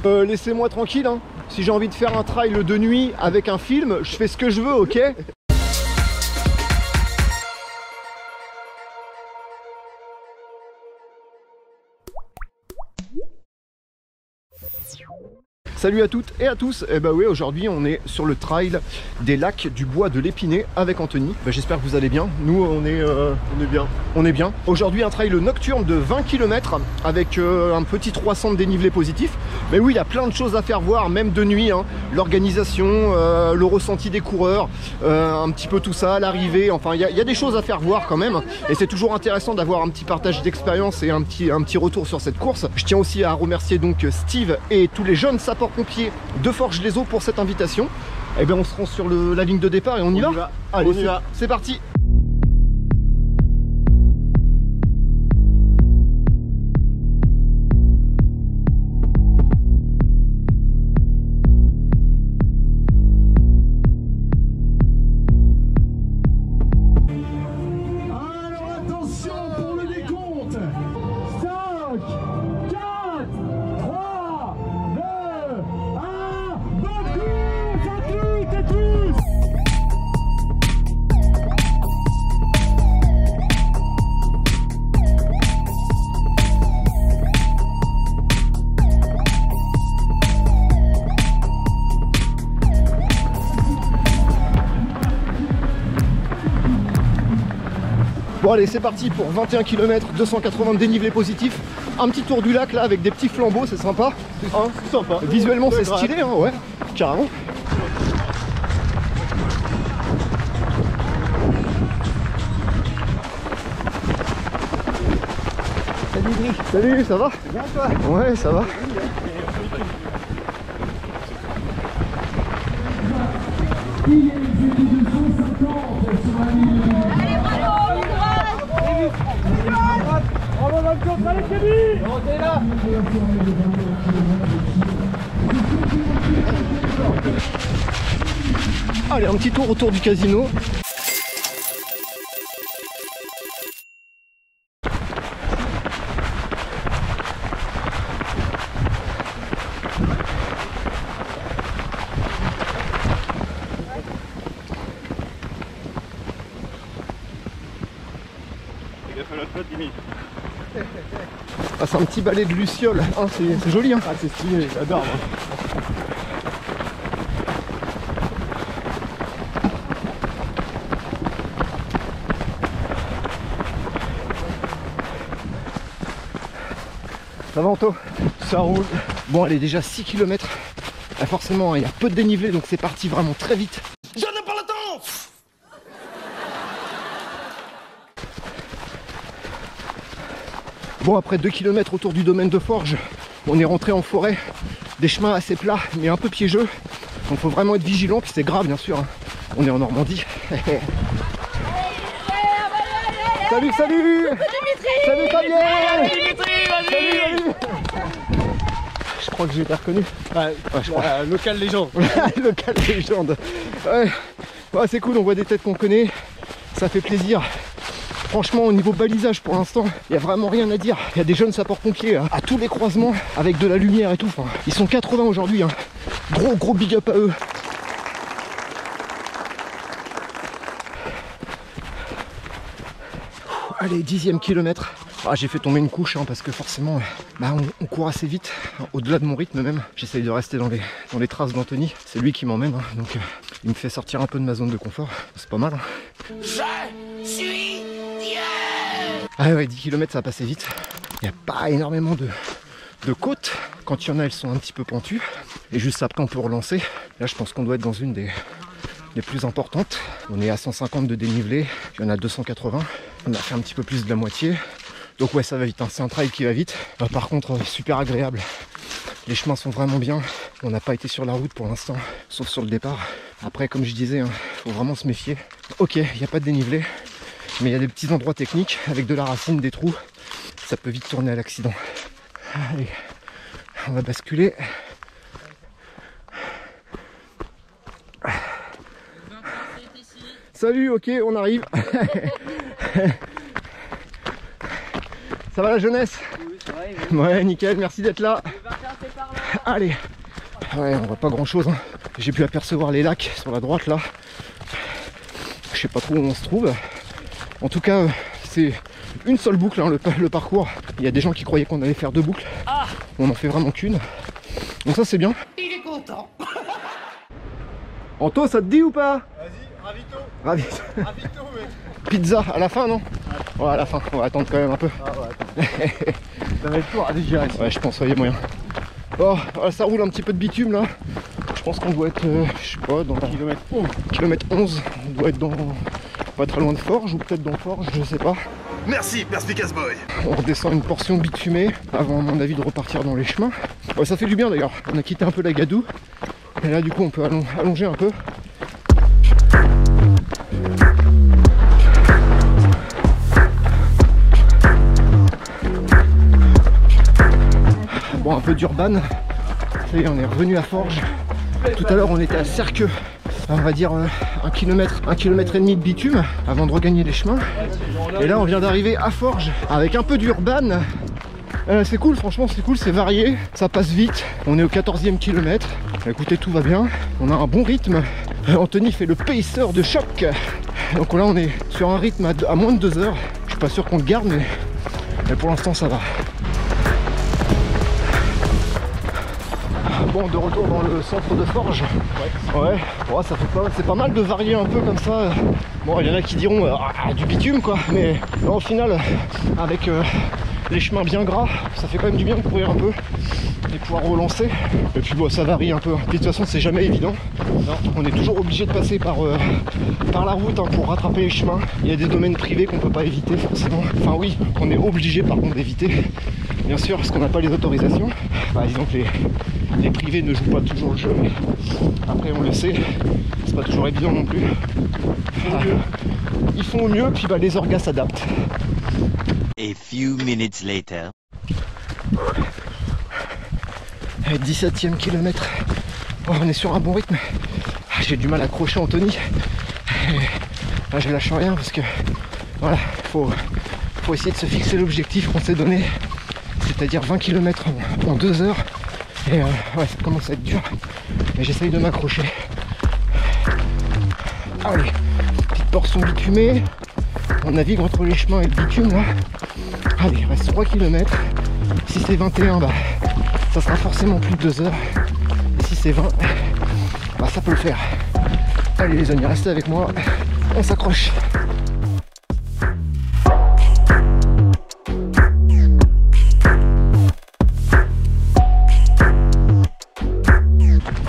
Laissez-moi tranquille, hein. Si j'ai envie de faire un trail de nuit avec un film, je fais ce que je veux, ok? Salut à toutes et à tous. Et bah oui, aujourd'hui on est sur le trail des lacs du bois de l'Épinay avec Anthony. Bah, j'espère que vous allez bien. Nous on est bien. On est bien. Aujourd'hui un trail nocturne de 20 km avec un petit 300 de dénivelé positif. Mais oui, il y a plein de choses à faire voir, même de nuit, hein. L'organisation, le ressenti des coureurs, un petit peu tout ça, l'arrivée. Enfin, il y a des choses à faire voir quand même. Et c'est toujours intéressant d'avoir un petit partage d'expérience et un petit retour sur cette course. Je tiens aussi à remercier donc Steve et tous les jeunes sapeurs-pompiers de Forges-les-Eaux pour cette invitation. Et bien on se rend sur la ligne de départ et on y va. Allez, c'est parti. Bon allez, c'est parti pour 21 km, 280 de dénivelé positif. Un petit tour du lac là avec des petits flambeaux, c'est sympa. Hein, sympa. Visuellement c'est stylé, hein, ouais, carrément. Salut Gris. Salut, ça va? Bien toi? Ouais, ça va. Allez, un petit tour autour du casino. Ah, c'est un petit balai de luciole, hein, c'est joli, hein. Ah, c'est stylé, j'adore. Ça va Anto? Ça roule. Bon allez, déjà 6 km. Ah, forcément, il y a peu de dénivelé, donc c'est parti vraiment très vite. Je n'ai pas le temps. Bon, après 2 km autour du domaine de Forges, on est rentré en forêt, des chemins assez plats mais un peu piégeux, donc faut vraiment être vigilant, puis c'est grave bien sûr, hein. On est en Normandie. Salut, salut. Dimitri. Salut Fabien. Dimitri, salut. Je crois que j'ai été reconnu. Ouais, je crois. Local légende. Local légende. Ouais, c'est cool, on voit des têtes qu'on connaît, ça fait plaisir. Franchement, au niveau balisage pour l'instant, il n'y a vraiment rien à dire. Il y a des jeunes sapeurs-pompiers à tous les croisements avec de la lumière et tout. Enfin, ils sont 80 aujourd'hui, hein. Gros big up à eux. Allez, 10e kilomètre. Ah, j'ai fait tomber une couche, hein, parce que forcément on court assez vite, au-delà de mon rythme même. J'essaye de rester dans les traces d'Anthony. C'est lui qui m'emmène, hein, donc il me fait sortir un peu de ma zone de confort. C'est pas mal, hein. Je suis Dieu. Ah ouais, 10 km ça va passer vite. Il n'y a pas énormément de côtes. Quand il y en a, elles sont un petit peu pentues. Et juste après on peut relancer. Là je pense qu'on doit être dans une des plus importantes. On est à 150 de dénivelé, il y en a 280. On a fait un petit peu plus de la moitié. Donc ouais, ça va vite, hein. C'est un trail qui va vite. Par contre, super agréable. Les chemins sont vraiment bien. On n'a pas été sur la route pour l'instant, sauf sur le départ. Après, comme je disais, hein, faut vraiment se méfier. Ok, il n'y a pas de dénivelé, mais il y a des petits endroits techniques avec de la racine, des trous. Ça peut vite tourner à l'accident. Allez, on va basculer. Salut, ok, on arrive. Ça va la jeunesse? Oui, ça va. Ouais, nickel, merci d'être là. Allez. Ouais, on voit pas grand chose, hein. J'ai pu apercevoir les lacs sur la droite là. Je sais pas trop où on se trouve. En tout cas, c'est une seule boucle, hein, le parcours. Il y a des gens qui croyaient qu'on allait faire 2 boucles. On en fait vraiment qu'une. Donc ça c'est bien. Il est content. Anto, ça te dit ou pas? Vas-y, Ravito. ravito, mec. Pizza à la fin, non? Ouais, à la fin. On va attendre quand même un peu. Ah ouais, attends. Ça va être lourd, allez, j'y reste. Ouais, je pense, il y a moyen. Oh, ça roule un petit peu de bitume là. Je pense qu'on doit être, je sais pas, dans kilomètre 11. On doit être dans, pas très loin de Forges ou peut-être dans Forges, je sais pas. Merci, Perspicace Boy. On redescend une portion bitumée avant, à mon avis, de repartir dans les chemins. Ouais, ça fait du bien d'ailleurs. On a quitté un peu la gadoue. Et là, du coup, on peut allonger un peu. Bon, un peu d'urban. Ça y est, on est revenu à Forges. Tout à l'heure, on était à Cerqueux. On va dire 1 kilomètre et demi de bitume avant de regagner les chemins. Et là, on vient d'arriver à Forges avec un peu d'urban. C'est cool, franchement, c'est cool, c'est varié. Ça passe vite. On est au 14e kilomètre. Écoutez, tout va bien. On a un bon rythme. Anthony fait le paceur de choc. Donc là, on est sur un rythme à moins de 2 heures. Je suis pas sûr qu'on le garde, mais pour l'instant, ça va. Bon, de retour dans le centre de Forges. Ouais, ça fait pas, c'est pas mal de varier un peu comme ça. Bon, il y en a qui diront du bitume quoi, mais là, au final, avec les chemins bien gras, ça fait quand même du bien de courir un peu et pouvoir relancer. Et puis bon, ça varie un peu. Puis, de toute façon, c'est jamais évident. Non. On est toujours obligé de passer par la route hein, pour rattraper les chemins. Il y a des domaines privés qu'on peut pas éviter forcément. Enfin oui, qu'on est obligé par contre d'éviter. Bien sûr, parce qu'on n'a pas les autorisations. Par exemple, les privés ne jouent pas toujours le jeu, mais après on le sait, c'est pas toujours évident non plus. Ils font au mieux, puis les orgas s'adaptent. A few minutes later. 17e kilomètre. Oh, on est sur un bon rythme. J'ai du mal à accrocher Anthony. Là, je lâche rien parce que voilà, faut essayer de se fixer l'objectif qu'on s'est donné, c'est-à-dire 20 km en 2 heures. Et ouais, ça commence à être dur. Mais j'essaye de m'accrocher. Allez, petite portion bitumée. On navigue entre les chemins et le bitume là. Allez, il reste 3 km. Si c'est 21, ça sera forcément plus de 2 heures. Et si c'est 20, ça peut le faire. Allez les amis, restez avec moi. On s'accroche.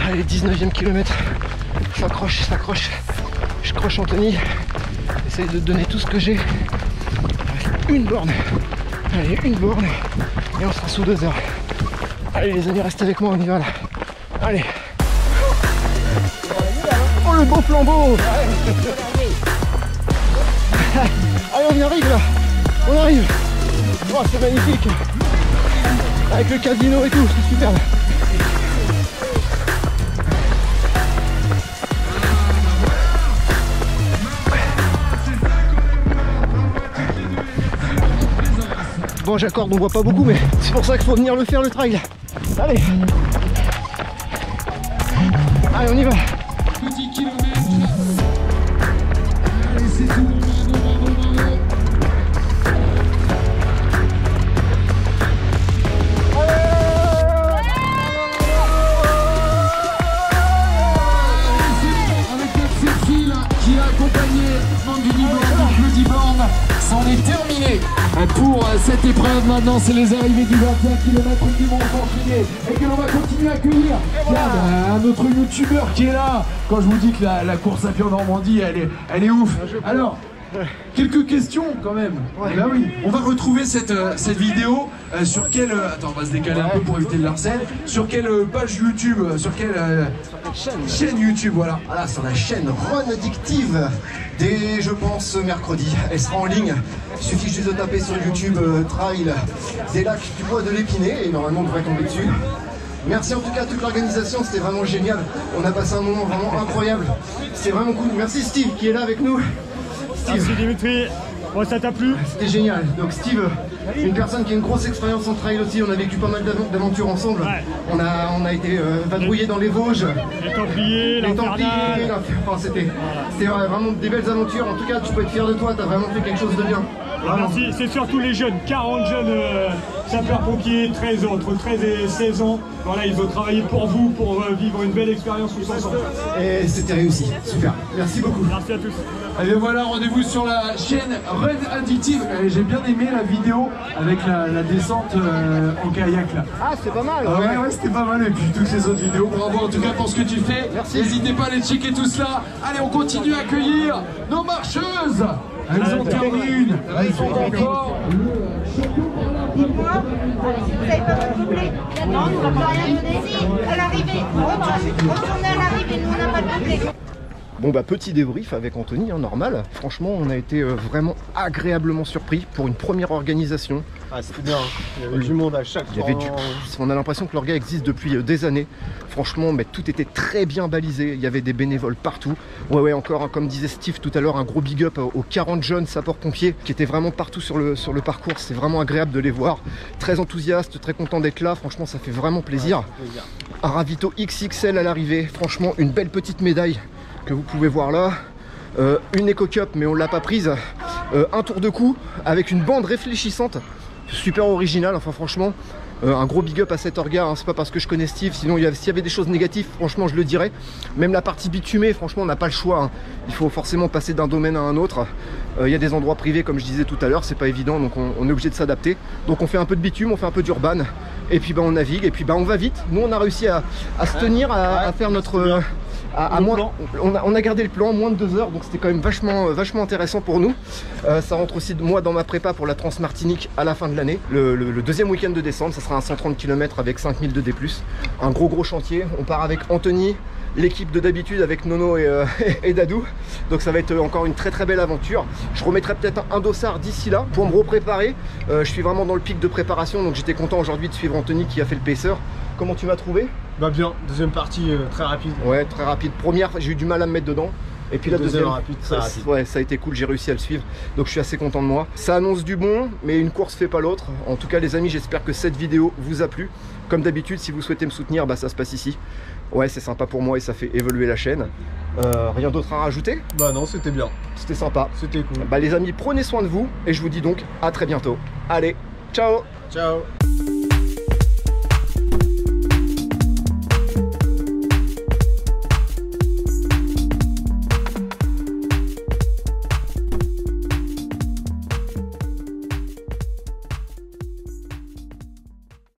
Allez, 19e kilomètre. S'accroche. Je croche Anthony. J'essaye de donner tout ce que j'ai. Une borne. Allez, une borne. Et on sera sous 2 heures. Allez les amis, restez avec moi, on y va là. Allez. Oh le beau flambeau. Allez, on y arrive là. On arrive. Oh, c'est magnifique. Avec le casino et tout, c'est super. Bon, j'accorde, on voit pas beaucoup, mais c'est pour ça qu'il faut venir le faire le trail. Allez. Allez, on y va. Petit kilomètre. Allez, c'est tout. Avec cette file qui a accompagné Mandy Born, c'en est terminé pour cette épreuve. Maintenant, c'est les arrivées du 21 km qui vont s'enchaîner et que l'on va continuer à accueillir. Regarde, un autre youtubeur qui est là. Quand je vous dis que la course à pied en Normandie, elle est ouf. Alors, quelques questions quand même. Ouais. Bah oui, on va retrouver cette vidéo sur quelle... attends, on va se décaler un peu pour éviter le harcèle. Sur quelle page YouTube, sur quelle chaîne YouTube, voilà. Voilà, sur la chaîne Run Addictive. Dès, je pense, mercredi. Elle sera en ligne. Il suffit juste de taper sur YouTube Trail des lacs du bois de l'Épinay et normalement on devrait tomber dessus. Merci en tout cas à toute l'organisation, c'était vraiment génial. On a passé un moment vraiment incroyable. C'était vraiment cool. Merci Steve qui est là avec nous. Steve. Merci Dimitri. Bon, ça t'a plu? C'était génial. Donc Steve, Une personne qui a une grosse expérience en trail aussi, on a vécu pas mal d'aventures ensemble. Ouais. On a été vadrouillés dans les Vosges. Les Templiers, enfin, c'était vraiment des belles aventures. En tout cas, tu peux être fier de toi, tu as vraiment fait quelque chose de bien. Merci, c'est surtout les jeunes, 40 jeunes sapeurs-pompiers, entre 13 et 16 ans. Voilà, ils ont travaillé pour vous, pour vivre une belle expérience tous ensemble. Et c'était réussi, super. Merci beaucoup. Merci à tous. Et bien voilà, rendez-vous sur la chaîne Run Addictive. J'ai bien aimé la vidéo avec la descente en kayak là. Ah, c'est pas mal. Ouais, c'était pas mal. Et puis toutes les autres vidéos. Bravo en tout cas pour ce que tu fais. Merci. N'hésitez pas à aller checker tout cela. Allez, on continue à accueillir nos marcheuses. Elles ont terminé une. Elles sont encore. Dites-moi, si vous n'avez pas votre doublé, non, on n'a pas rien donné. À l'arrivée, retournez à l'arrivée, nous on n'a pas de doublé. Bon bah petit débrief avec Anthony, hein, normal. Franchement on a été vraiment agréablement surpris pour une première organisation. Ah c'était bien, il y avait du monde à chaque fois. On a l'impression que l'orga existe depuis des années. Franchement mais tout était très bien balisé, il y avait des bénévoles partout. Ouais encore, hein, comme disait Steve tout à l'heure, un gros big up aux 40 jeunes sapeurs-pompiers qui étaient vraiment partout sur le parcours. C'est vraiment agréable de les voir. Très enthousiastes, très contents d'être là, franchement ça fait vraiment plaisir. Ouais, un ravito XXL à l'arrivée, franchement une belle petite médaille que vous pouvez voir là, une Eco Cup mais on l'a pas prise, un tour de cou avec une bande réfléchissante, super original, enfin franchement un gros big up à cet orga, hein. C'est pas parce que je connais Steve, sinon s'il y avait des choses négatives franchement je le dirais, même la partie bitumée franchement on n'a pas le choix, hein. Il faut forcément passer d'un domaine à un autre, il y a des endroits privés comme je disais tout à l'heure, c'est pas évident donc on est obligé de s'adapter, donc on fait un peu de bitume, on fait un peu d'urban et puis bah on navigue et puis bah on va vite, nous on a réussi à se tenir, à faire notre... on a gardé le plan moins de 2 heures donc c'était quand même vachement intéressant pour nous. Ça rentre aussi de moi dans ma prépa pour la Transmartinique à la fin de l'année, le deuxième week-end de décembre. Ça sera un 130 km avec 5000 de D+, un gros chantier. On part avec Anthony, l'équipe de d'habitude avec Nono et Dadou, donc ça va être encore une très belle aventure. Je remettrai peut-être un dossard d'ici là pour me repréparer. Je suis vraiment dans le pic de préparation donc j'étais content aujourd'hui de suivre Anthony qui a fait le pacer. Comment tu m'as trouvé? Bah bien, deuxième partie très rapide. Ouais, très rapide. Première, j'ai eu du mal à me mettre dedans. Et puis la deuxième rapide, rapide. Ouais, ça a été cool, j'ai réussi à le suivre. Donc je suis assez content de moi. Ça annonce du bon, mais une course fait pas l'autre. En tout cas les amis, j'espère que cette vidéo vous a plu. Comme d'habitude, si vous souhaitez me soutenir, bah ça se passe ici. Ouais, c'est sympa pour moi et ça fait évoluer la chaîne. Rien d'autre à rajouter? Bah non, c'était bien. C'était sympa. C'était cool. Bah les amis, prenez soin de vous et je vous dis donc à très bientôt. Allez, ciao. Ciao.